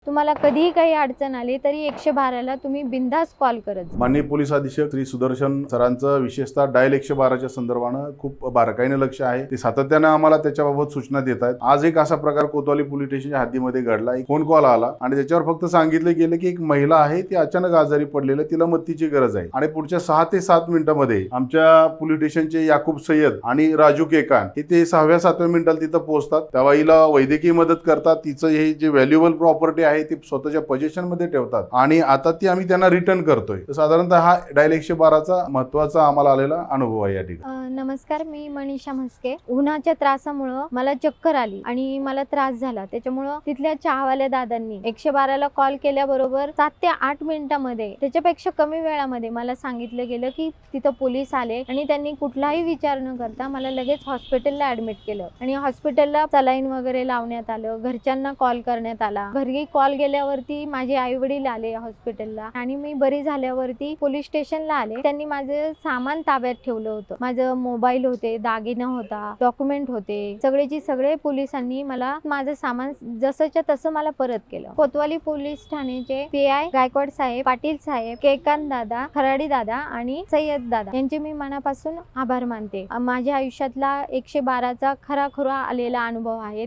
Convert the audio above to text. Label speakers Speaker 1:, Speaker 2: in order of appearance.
Speaker 1: तुम्हाला कधीही काही अडचण आली तरी 112 ला तुम्ही बिनधास्त कॉल करत जा।
Speaker 2: माननीय पोलीस अधीक्षक श्री सुदर्शन सरांचं विशेषतः डायल 112च्या संदर्भानं खूप बारकाईने लक्ष आहे। ते सातत्याने आम्हाला त्याच्याबाबत सूचना देत आहेत। आज एक असा प्रकार कोतवाली पोलीस स्टेशनच्या हद्दीमध्ये घडला। एक फोन कॉल आला आणि त्याच्यावर फक्त सांगितले गेले की एक महिला आहे ती अचानक आजारी पडलेली, तिला मदतीची गरज आहे आणि पुढच्या 6 ते 7 मिनिटांमध्ये आमच्या पोलीस स्टेशनचे याकूब सय्यद आणि राजू केकान हे ते 6व्या-7व्या मिनिटाला तिथं पोहोचतात। तेव्हा हिला वैद्यकीय मदत करतात। तिचं हे जे व्हॅल्युएबल प्रॉपर्टी आहे ती स्वतःच्या पोझिशन मध्ये ठेवतात आणि आता ती आम्ही त्यांना रिटर्न करतोय। तर साधारणतः हा डायल 112चा महत्त्वाचा आम्हाला आलेला अनुभव आहे या ठिकाणी।
Speaker 1: नमस्कार, मी मनीषा म्हस्के। उन्हाच्या त्रासामुळे मला चक्कर आली आणि मला त्रास झाला, त्याच्यामुळे तिथल्या चहावाल्या दादांनी 112 ला कॉल केल्याबरोबर 7 ते 8 मिनिटांमध्ये, त्याच्यापेक्षा कमी वेळामध्ये मला सांगितलं गेलं की तिथं पोलीस आले आणि त्यांनी कुठलाही विचार न करता मला लगेच हॉस्पिटलला ऍडमिट केलं आणि हॉस्पिटलला सलाईन वगैरे लावण्यात आलं। घरच्यांना कॉल करण्यात आला। घरी कॉल गेल्यावरती माझे आई वडील आले हॉस्पिटलला आणि मी बरी झाल्यावरती पोलीस स्टेशनला आले। त्यांनी माझं सामान ताब्यात ठेवलं होतं। माझं मोबाईल होते, दागिना होता, डॉक्युमेंट होते, सगळेची सगळे पोलिसांनी मला माझं सामान जसंच्या तसं मला परत केलं। कोतवाली पोलीस ठाण्याचे PI गायकवाड साहेब, पाटील साहेब, केकान दादा, खराडी दादा आणि सय्यद दादा यांचे मी मनापासून आभार मानते। माझ्या आयुष्यातला 112चा खरा आलेला अनुभव आहे।